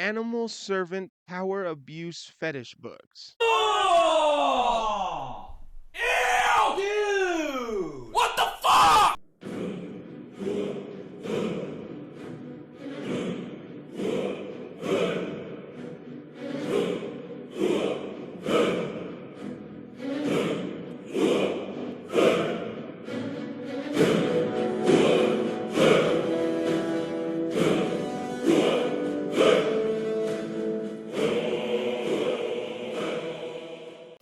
animal servant power abuse fetish books. Oh! Ew! Dude! What the fuck?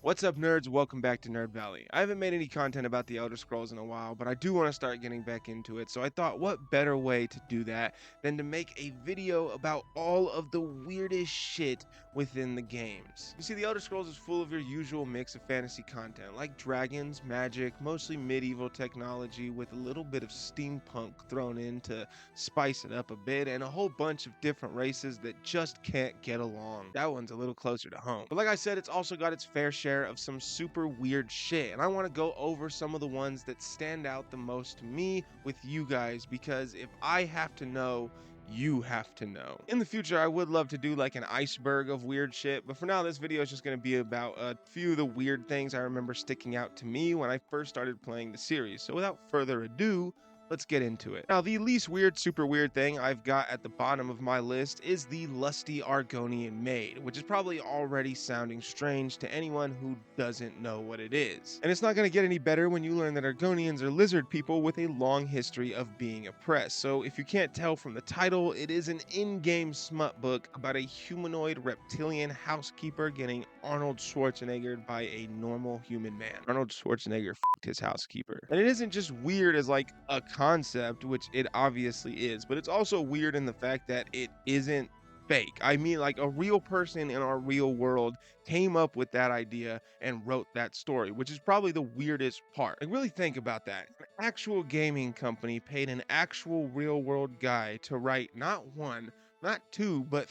What's up, nerds? Welcome back to Nerd Valley. I haven't made any content about the Elder Scrolls in a while, but I do want to start getting back into it, so I thought what better way to do that than to make a video about all of the weirdest shit within the games. You see, the Elder Scrolls is full of your usual mix of fantasy content, like dragons, magic, mostly medieval technology with a little bit of steampunk thrown in to spice it up a bit, and a whole bunch of different races that just can't get along. That one's a little closer to home. But like I said, it's also got its fair share of some super weird shit, and I want to go over some of the ones that stand out the most to me with you guys, because if I have to know, you have to know. In the future, I would love to do like an iceberg of weird shit, but for now, this video is just going to be about a few of the weird things I remember sticking out to me when I first started playing the series. So without further ado, let's get into it. Now, the least weird, super weird thing I've got at the bottom of my list is the lusty Argonian maid, which is probably already sounding strange to anyone who doesn't know what it is. And it's not going to get any better when you learn that Argonians are lizard people with a long history of being oppressed. So if you can't tell from the title, it is an in-game smut book about a humanoid reptilian housekeeper getting Arnold Schwarzeneggered by a normal human man. Arnold Schwarzenegger f***ed his housekeeper. And it isn't just weird as like a concept, which it obviously is, but it's also weird in the fact that it isn't fake. I mean, like a real person in our real world came up with that idea and wrote that story, which is probably the weirdest part. Like, really think about that. An actual gaming company paid an actual real world guy to write not one, not two, but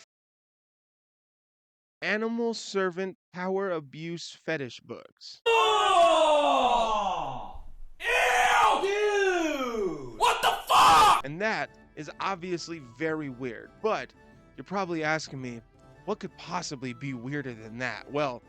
animal servant power abuse fetish books. Oh! Ew! Dude! What the fuck? And that is obviously very weird, but you're probably asking me, what could possibly be weirder than that? Well,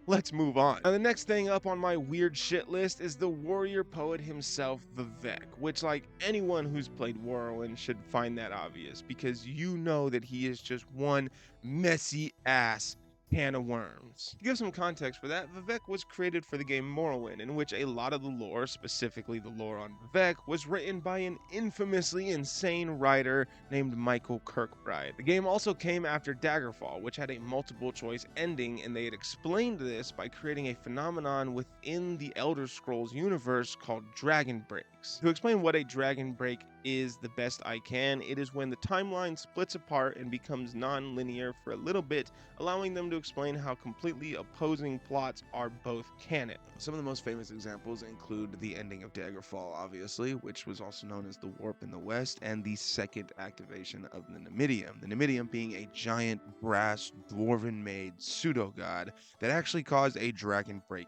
let's move on. Now, the next thing up on my weird shit list is the warrior poet himself, Vivek, which, like, anyone who's played Morrowind should find that obvious, because you know that he is just one messy ass can of worms. To give some context for that, Vivek was created for the game Morrowind, in which a lot of the lore, specifically the lore on Vivek, was written by an infamously insane writer named Michael Kirkbride. The game also came after Daggerfall, which had a multiple choice ending, and they had explained this by creating a phenomenon within the Elder Scrolls universe called dragon breaks. To explain what a dragon break is the best I can, it is when the timeline splits apart and becomes non-linear for a little bit, allowing them to explain how completely opposing plots are both canon. Some of the most famous examples include the ending of Daggerfall, obviously, which was also known as the Warp in the West, and the second activation of the Numidium. The Numidium being a giant brass dwarven-made pseudo-god that actually caused a dragon break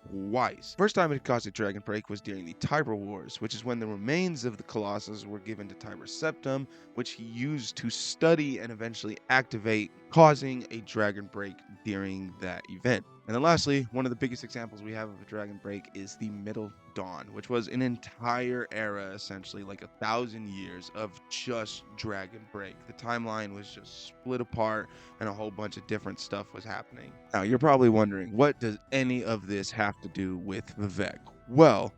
twice. First time it caused a dragon break was during the Tiber Wars, which is when the remains of the Colossus were given to Tiber Septim, which he used to study and eventually activate, causing a dragon break during that event. And then lastly, one of the biggest examples we have of a dragon break is the Middle Dawn, which was an entire era, essentially like 1,000 years of just dragon break. The timeline was just split apart and a whole bunch of different stuff was happening. Now, you're probably wondering, what does any of this have to do with Vivek? Well,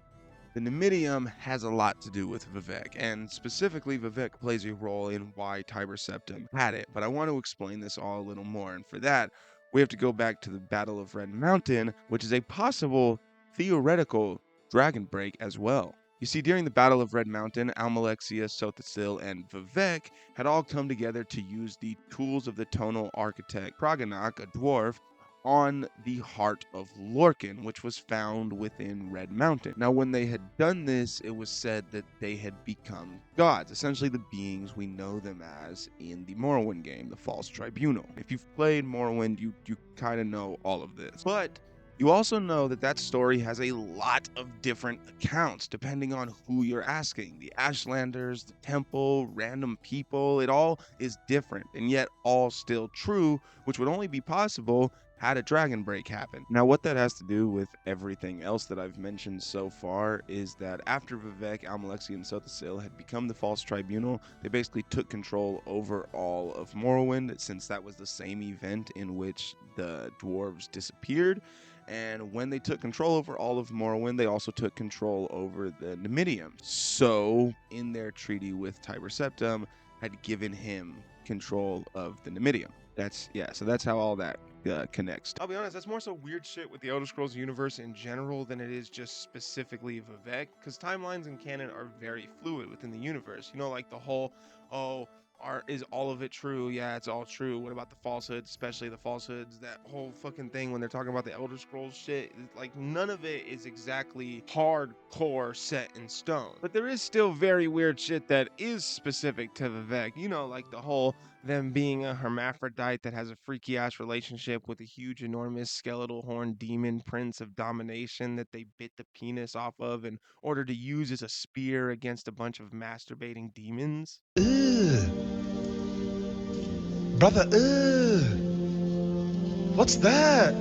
the Numidium has a lot to do with Vivek, and specifically Vivek plays a role in why Tiber Septim had it, but I want to explain this all a little more, and for that, we have to go back to the Battle of Red Mountain, which is a possible theoretical dragon break as well. You see, during the Battle of Red Mountain, Almalexia, Sothasil, and Vivek had all come together to use the tools of the tonal architect Proganok, a dwarf, on the heart of Lorcan, which was found within Red Mountain. Now, when they had done this, it was said that they had become gods, essentially the beings we know them as in the Morrowind game, the False Tribunal. If you've played Morrowind, you kind of know all of this. But You also know that that story has a lot of different accounts depending on who you're asking. The Ashlanders, the temple, random people, it all is different and yet all still true, which would only be possible had a dragon break happen. Now, what that has to do with everything else that I've mentioned so far is that after Vivek, Almalexi, and Sothasil had become the False Tribunal, they basically took control over all of Morrowind, since that was the same event in which the dwarves disappeared. And when they took control over all of Morrowind, they also took control over the Numidium. So, in their treaty with Tiber Septim, had given him control of the Numidium. So that's how all that connects. I'll be honest, that's more so weird shit with the Elder Scrolls universe in general than it is just specifically Vivek, because timelines and canon are very fluid within the universe. You know, like the whole, is all of it true? Yeah, it's all true. What about the falsehoods, especially the falsehoods? That whole fucking thing when they're talking about the Elder Scrolls shit, like none of it is exactly hardcore set in stone. But there is still very weird shit that is specific to Vivek. You know, like the whole them being a hermaphrodite that has a freaky ass relationship with a huge, enormous skeletal horn demon prince of domination that they bit the penis off of in order to use as a spear against a bunch of masturbating demons. Ugh, brother, ugh. What's that?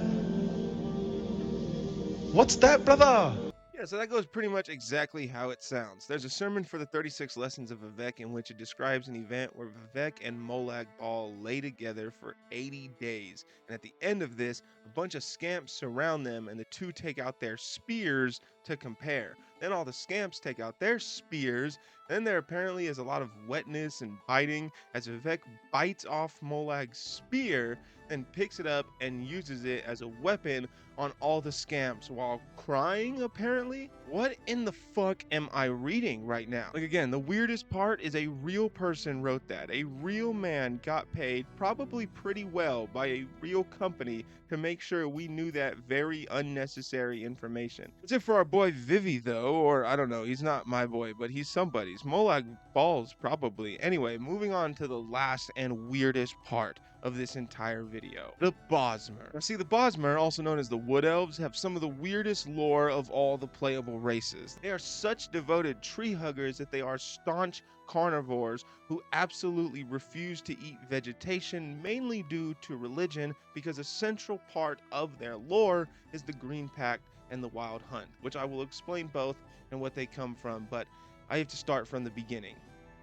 What's that, brother? Yeah, so that goes pretty much exactly how it sounds. There's a sermon for the 36 lessons of Vivek in which it describes an event where Vivek and Molag Bal lay together for 80 days. And at the end of this, a bunch of scamps surround them and the two take out their spears to compare. Then all the scamps take out their spears. Then there apparently is a lot of wetness and biting as Vivek bites off Molag's spear, then picks it up and uses it as a weapon on all the scamps while crying, apparently? What in the fuck am I reading right now? Like, again, the weirdest part is a real person wrote that. A real man got paid, probably pretty well, by a real company to make sure we knew that very unnecessary information. That's it for our boy Vivi, though, or I don't know, he's not my boy, but he's somebody's. Molag Balls, probably. Anyway, moving on to the last and weirdest part of this entire video. The Bosmer. Now see, the Bosmer, also known as the Wood Elves, have some of the weirdest lore of all the playable races. They are such devoted tree huggers that they are staunch carnivores who absolutely refuse to eat vegetation, mainly due to religion, because a central part of their lore is the Green Pact and the Wild Hunt, which I will explain both and what they come from, but I have to start from the beginning.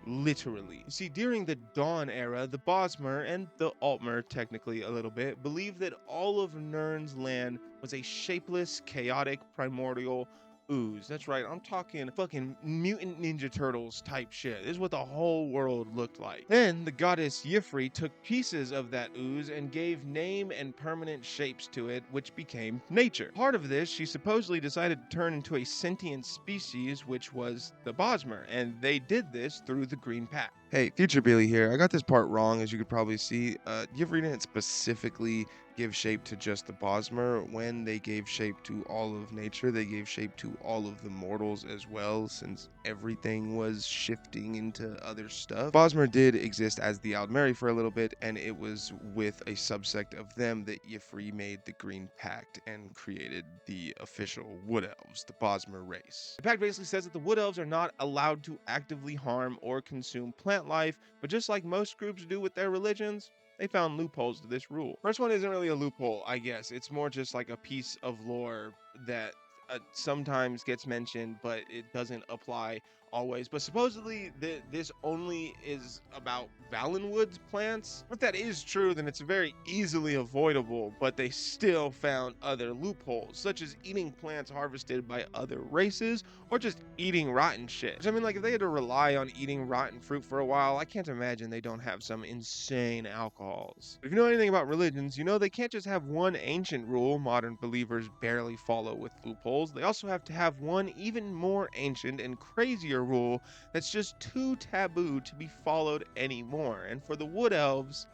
Literally. You see, during the Dawn era, the Bosmer, and the Altmer technically a little bit, believed that all of Nirn's land was a shapeless, chaotic, primordial ooze. That's right, I'm talking fucking Mutant Ninja Turtles type shit. This is what the whole world looked like. Then the goddess Yifri took pieces of that ooze and gave name and permanent shapes to it, which became nature. Part of this, she supposedly decided to turn into a sentient species, which was the Bosmer, and they did this through the Green Pact. Hey, Future Billy here. I got this part wrong, as you could probably see. Yifri didn't specifically give shape to just the Bosmer. When they gave shape to all of nature, they gave shape to all of the mortals as well, since everything was shifting into other stuff. Bosmer did exist as the Aldmeri for a little bit, and it was with a subsect of them that Yifri made the Green Pact and created the official Wood Elves, the Bosmer race. The pact basically says that the Wood Elves are not allowed to actively harm or consume plant life, but just like most groups do with their religions, they found loopholes to this rule. First one isn't really a loophole, I guess. It's more just like a piece of lore that sometimes gets mentioned, but it doesn't apply always. But supposedly this only is about Valenwood's plants. If that is true, then it's very easily avoidable, but they still found other loopholes, such as eating plants harvested by other races, or just eating rotten shit. Which, I mean, like, if they had to rely on eating rotten fruit for a while, I can't imagine they don't have some insane alcohols. But if you know anything about religions, you know they can't just have one ancient rule modern believers barely follow with loopholes. They also have to have one even more ancient and crazier rule that's just too taboo to be followed anymore. And for the Wood Elves,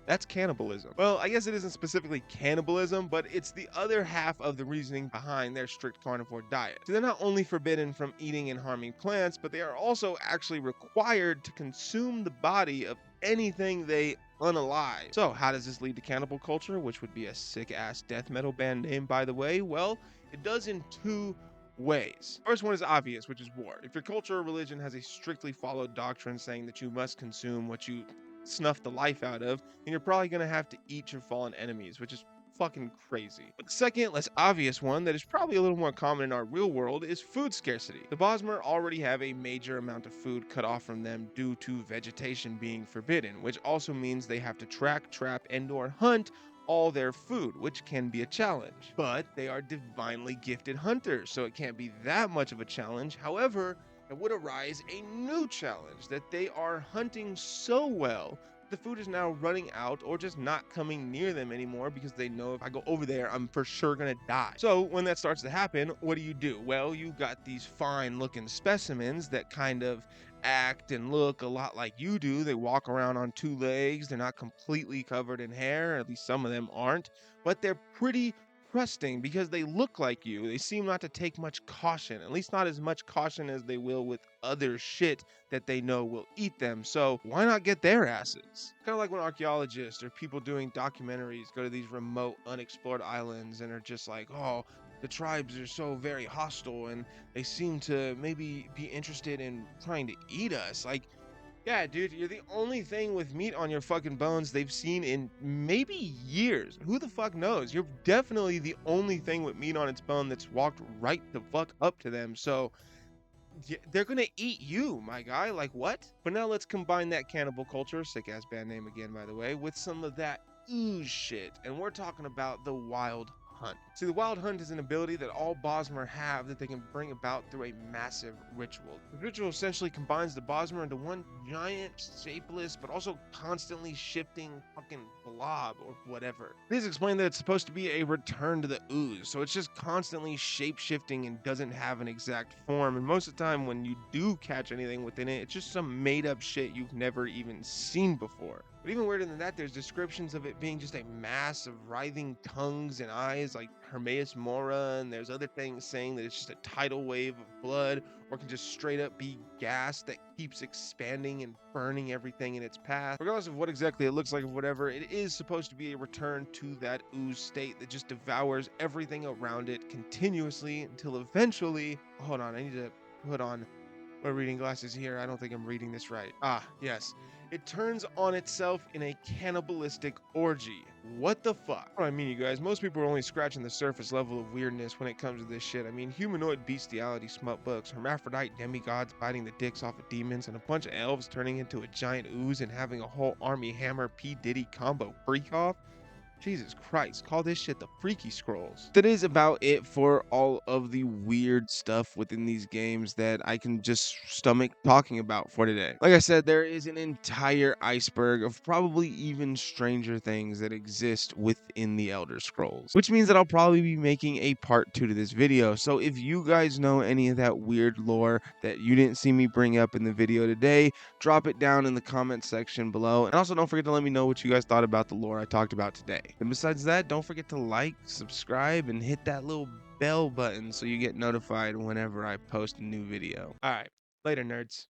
that's cannibalism. Well, I guess it isn't specifically cannibalism, but it's the other half of the reasoning behind their strict carnivore diet. So they're not only forbidden from eating and harming plants, but they are also actually required to consume the body of anything they unalive. So how does this lead to cannibal culture, which would be a sick ass death metal band name, by the way? Well, it does in two ways. First one is obvious, which is war. If your culture or religion has a strictly followed doctrine saying that you must consume what you snuff the life out of, then you're probably going to have to eat your fallen enemies, which is fucking crazy. But the second, less obvious one that is probably a little more common in our real world is food scarcity. The Bosmer already have a major amount of food cut off from them due to vegetation being forbidden, which also means they have to track, trap, and/or hunt all their food, which can be a challenge. But they are divinely gifted hunters, so it can't be that much of a challenge. However, it would arise a new challenge that they are hunting so well the food is now running out or just not coming near them anymore because they know if I go over there, I'm for sure gonna die. So when that starts to happen, what do? Well, you got these fine looking specimens that kind of act and look a lot like you do. They walk around on two legs. They're not completely covered in hair, at least some of them aren't, but they're pretty trusting because they look like you. They seem not to take much caution, at least not as much caution as they will with other shit that they know will eat them. So why not get their asses? Kind of like when archaeologists or people doing documentaries go to these remote, unexplored islands and are just like, oh, the tribes are so very hostile and they seem to maybe be interested in trying to eat us. Like, yeah, dude, you're the only thing with meat on your fucking bones they've seen in maybe years. Who the fuck knows? You're definitely the only thing with meat on its bone that's walked right the fuck up to them. So they're gonna eat you, my guy. Like, what? But now let's combine that cannibal culture, sick ass band name again, by the way, with some of that ooze shit. And we're talking about the wild hunt. See, the wild hunt is an ability that all Bosmer have that they can bring about through a massive ritual. The ritual essentially combines the Bosmer into one giant, shapeless, but also constantly shifting fucking blob or whatever. Please explain that it's supposed to be a return to the ooze, so it's just constantly shape-shifting and doesn't have an exact form, and most of the time when you do catch anything within it, it's just some made-up shit you've never even seen before. But even weirder than that, there's descriptions of it being just a mass of writhing tongues and eyes like Hermaeus Mora, and there's other things saying that it's just a tidal wave of blood, or can just straight up be gas that keeps expanding and burning everything in its path. Regardless of what exactly it looks like or whatever, it is supposed to be a return to that ooze state that just devours everything around it continuously until eventually, hold on, I need to put on my reading glasses here. I don't think I'm reading this right. Ah, yes. It turns on itself in a cannibalistic orgy. What the fuck? I mean, you guys, most people are only scratching the surface level of weirdness when it comes to this shit. I mean, humanoid bestiality smut books, hermaphrodite demigods biting the dicks off of demons, and a bunch of elves turning into a giant ooze and having a whole Army Hammer P. Diddy combo freak off. Jesus Christ, call this shit the Freaky Scrolls. That is about it for all of the weird stuff within these games that I can just stomach talking about for today. Like I said, there is an entire iceberg of probably even stranger things that exist within the Elder Scrolls, which means that I'll probably be making a part 2 to this video. So if you guys know any of that weird lore that you didn't see me bring up in the video today, drop it down in the comment section below. And also don't forget to let me know what you guys thought about the lore I talked about today. And besides that, don't forget to like, subscribe, and hit that little bell button so you get notified whenever I post a new video. All right, later, nerds.